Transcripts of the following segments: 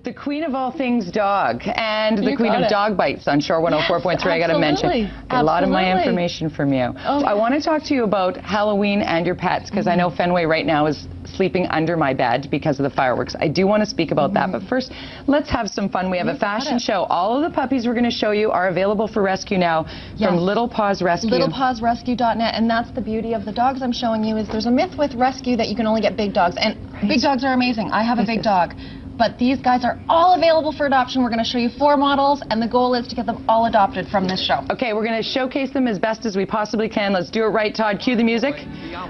the queen of all things dog, and the queen of dog bites on Shore 104.3. I got to mention a lot of my information from you. So I want to talk to you about Halloween and your pets, because I know Fenway right now is sleeping under my bed because of the fireworks. I do want to speak about that, but first, let's have some fun. We have a fashion show. All of the puppies we're going to show you are available for rescue now from Little Paws Rescue. LittlePawsRescue.net, and that's the beauty of the dogs I'm showing you, is there's a myth with rescue that you can only get big dogs, and big dogs are amazing. I have a big dog. But these guys are all available for adoption. We're going to show you 4 models, and the goal is to get them all adopted from this show. Okay, we're going to showcase them as best as we possibly can. Let's do it right, Todd. Cue the music.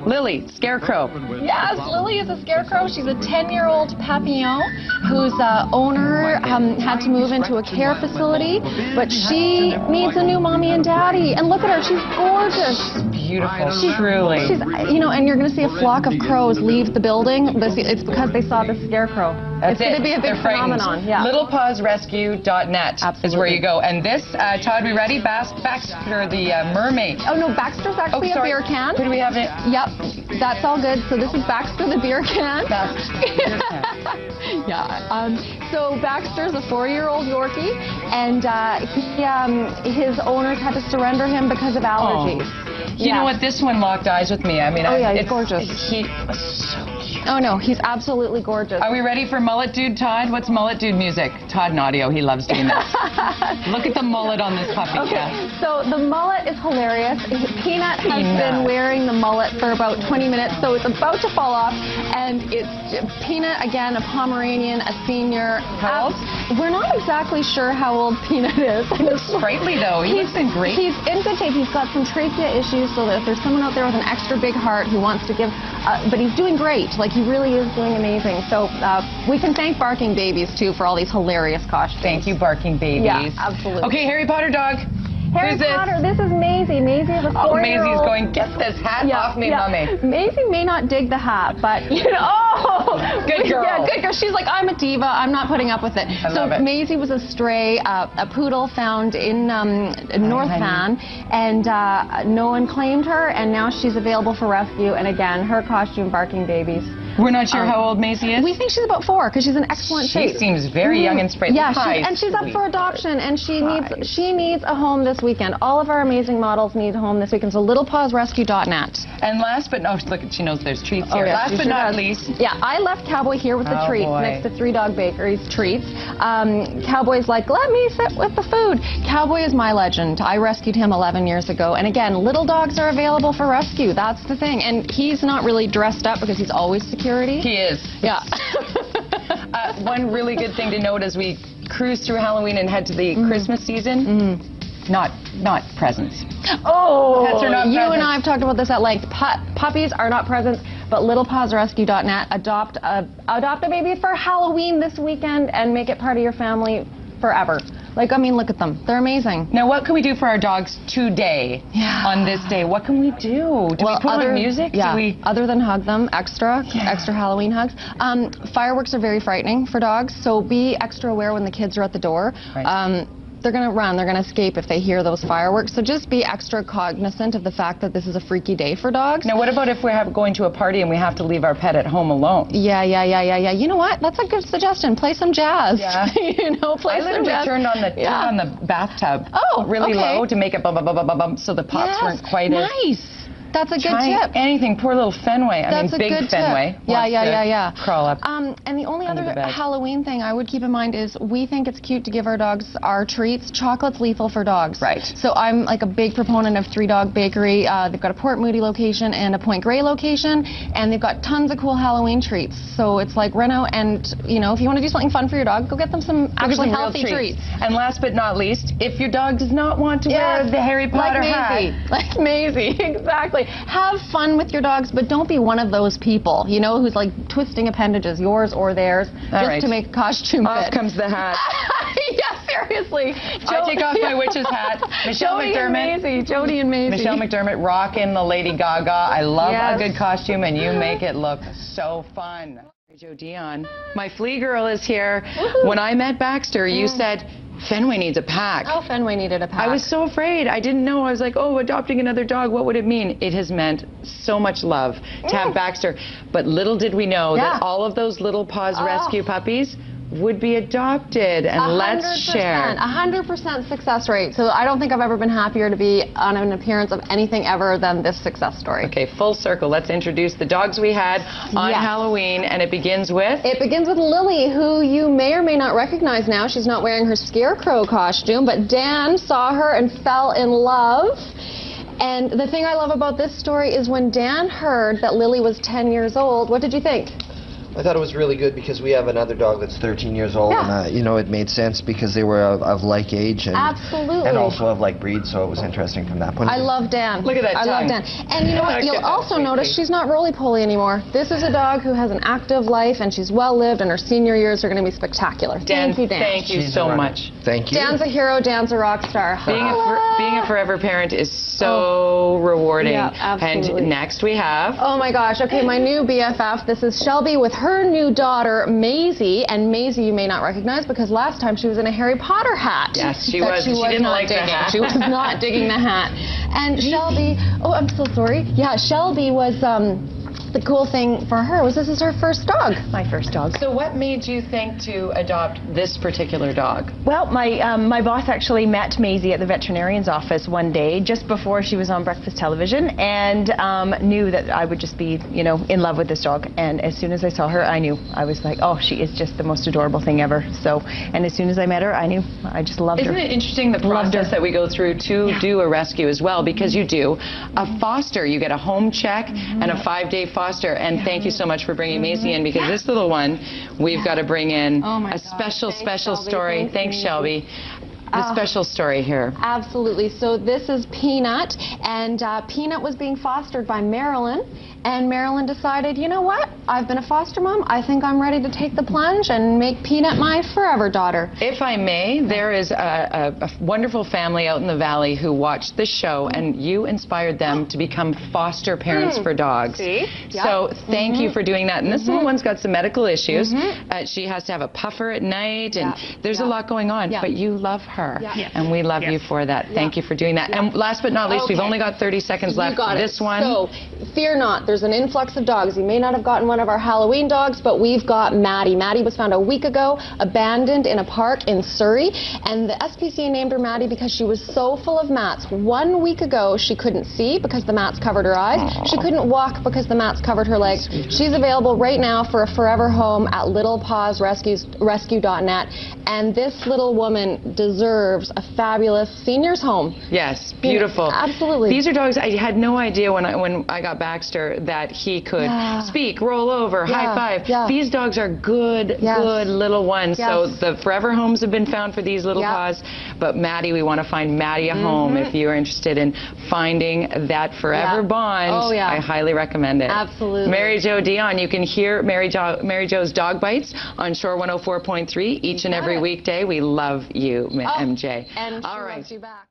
Lily, Scarecrow. Yes, Lily is a scarecrow. She's a 10-year-old Papillon whose owner had to move into a care facility, but she needs a new mommy and daddy. And look at her, she's gorgeous. Beautiful, truly. She's, you know, and you're going to see a flock of crows leave the building. It's because they saw the scarecrow. That's it's going to be a big phenomenon. Yeah. LittlePawsRescue.net is where you go. And this, Todd, we ready? Baxter, the mermaid. Oh, no, Baxter's actually a beer can. Could we have it? Yep, that's all good. So this is Baxter the beer can. So Baxter's a 4-year-old Yorkie, and his owners had to surrender him because of allergies. You know what? This one locked eyes with me. I mean, he's gorgeous. He was so cute. Oh, no, he's absolutely gorgeous. Are we ready for Mullet Dude, Todd? What's Mullet Dude music? Todd and audio, he loves doing this. Look at the mullet on this puppy. Okay, so the mullet is hilarious. Peanut has been wearing the mullet for about 20 minutes, so it's about to fall off. And it's Peanut, again, a Pomeranian, a senior. How old? We're not exactly sure how old Peanut is. He looks sprightly, though. He looks in great. He's in good shape. He's got some trachea issues, so that if there's someone out there with an extra big heart who wants to give, but he's doing great. Like, he really is doing amazing. So we can thank Barking Babies, too, for all these hilarious costumes. Thank you, Barking Babies. Yeah, absolutely. Okay, Harry Potter dog. Harry Potter, this is Maisie. Maisie is a 4-year-old. Oh, Maisie's going, get this hat off me, Mommy. Maisie may not dig the hat, but, you know, good girl. Yeah, good girl. She's like, I'm a diva. I'm not putting up with it. I love it. Maisie was a stray, a poodle found in North Van, and no one claimed her, and now she's available for rescue. And again, her costume, Barking Babies. We're not sure how old Maisie is? We think she's about 4, because she's in excellent shape. She seems very young and sprightly. Yeah, and she's up for adoption, and she needs a home this weekend. All of our amazing models need a home this weekend, so LittlePawsRescue.net. And last but not, look, she knows there's treats here. Last but not least. Yeah, I left Cowboy here with the treats next to 3 Dog Bakery's treats. Cowboy's like, let me sit with the food. Cowboy is my legend. I rescued him 11 years ago, and again, little dogs are available for rescue. That's the thing, and he's not really dressed up because he's always security. He is. Yeah. One really good thing to note as we cruise through Halloween and head to the Christmas season, not presents. Oh, pets are not you presents. And I have talked about this at length. Puppies are not presents, but LittlePawsRescue.net, adopt a baby for Halloween this weekend and make it part of your family forever. Like, I mean, look at them. They're amazing. Now, what can we do for our dogs today on this day? What can we do? Do we put on music? Yeah, other than hug them, extra Halloween hugs. Fireworks are very frightening for dogs, so be extra aware when the kids are at the door. Right. They're going to run, they're going to escape if they hear those fireworks. So just be extra cognizant of the fact that this is a freaky day for dogs. Now, what about if we're going to a party and we have to leave our pet at home alone? Yeah. You know what? That's a good suggestion. Play some jazz. Yeah. You know, play some jazz. Turned on the bathtub really low to make it bum, so the pops weren't quite as... Nice. That's a good tip. Anything. Poor little Fenway. I mean, big Fenway. Yeah. Crawl up. And the only other Halloween thing I would keep in mind is we think it's cute to give our dogs our treats. Chocolate's lethal for dogs. Right. So I'm like a big proponent of 3 Dog Bakery. They've got a Port Moody location and a Point Grey location, and they've got tons of cool Halloween treats. So it's like run out and, you know, if you want to do something fun for your dog, go get them some actually healthy treats. And last but not least, if your dog does not want to wear the Harry Potter hat. Like Maisie, exactly. Have fun with your dogs, but don't be one of those people, you know, who's like twisting appendages, yours or theirs, just to make a costume fit. Off comes the hat. Yeah, seriously. I take off my witch's hat. Michel McDermott. Jody and Maisie. Michel McDermott rocking the Lady Gaga. I love a good costume, and you make it look so fun. Dionne, my flea girl is here. When I met Baxter, you said, Fenway needs a pack. Oh, Fenway needed a pack. I was so afraid. I didn't know. I was like, oh, adopting another dog, what would it mean? It has meant so much love to have Baxter. But little did we know that all of those Little Paws Rescue puppies would be adopted, and let's share. 100% success rate. So I don't think I've ever been happier to be on an appearance of anything ever than this success story. Okay, full circle. Let's introduce the dogs we had on Halloween, and it begins with? It begins with Lily, who you may or may not recognize now. She's not wearing her scarecrow costume, but Dan saw her and fell in love. And the thing I love about this story is when Dan heard that Lily was 10 years old, what did you think? I thought it was really good because we have another dog that's 13 years old, and you know, it made sense because they were of like age and also of like breed, so it was interesting from that point of view. I love Dan. Look at that tongue. I love Dan. And you know what? You'll also notice she's not roly-poly anymore. This is a dog who has an active life, and she's well-lived, and her senior years are going to be spectacular. Dan, thank you, Dan. Thank you so much. Thank you. Dan's a hero. Dan's a rock star. Being a forever parent is so rewarding. Yeah, absolutely. And next we have... Oh my gosh. Okay, my new BFF. This is Shelby with her new daughter, Maisie. And Maisie you may not recognize because last time she was in a Harry Potter hat. Yes, she was. She didn't like the hat. She was not digging the hat. And Shelby, oh, I'm so sorry. Yeah, Shelby was... the cool thing for her was this is her first dog. My first dog. So what made you think to adopt this particular dog? Well, my boss actually met Maisie at the veterinarian's office one day just before she was on breakfast television, and knew that I would just be, you know, in love with this dog. And as soon as I saw her, I knew. I was like, oh, she is just the most adorable thing ever. So, and as soon as I met her, I knew. I just loved her. Isn't it interesting the process that we go through to do a rescue as well? Because you do a foster, you get a home check and a 5-day foster. And thank you so much for bringing Maisie in, because this little one, we've got to bring in a special story. Thanks, Shelby. The special story here. Absolutely. So this is Peanut, and Peanut was being fostered by Marilyn, and Marilyn decided, you know what? I've been a foster mom. I think I'm ready to take the plunge and make Peanut my forever daughter. If I may, there is a wonderful family out in the valley who watched this show, and you inspired them to become foster parents for dogs. See? So thank you for doing that. And this little one's got some medical issues. She has to have a puffer at night, and there's a lot going on, but you love her. And we love you for that. Thank you for doing that. And last but not least, we've only got 30 seconds left for this one. So, fear not. There's an influx of dogs. You may not have gotten one of our Halloween dogs, but we've got Maddie. Maddie was found a week ago, abandoned in a park in Surrey. And the SPCA named her Maddie because she was so full of mats. 1 week ago, she couldn't see because the mats covered her eyes. She couldn't walk because the mats covered her legs. She's available right now for a forever home at littlepawsrescue.net. And this little woman deserves a fabulous seniors home. Yes, beautiful. Absolutely. These are dogs, I had no idea when I got Baxter that he could speak, roll over, high five. These dogs are good little ones. So the forever homes have been found for these little paws. But Maddie, we want to find Maddie a home. If you're interested in finding that forever bond, I highly recommend it. Absolutely. Mary Jo, Dionne, you can hear Mary Jo's Dog Bites on Shore 104.3 each and every weekday. We love you, MJ. And she loves you back.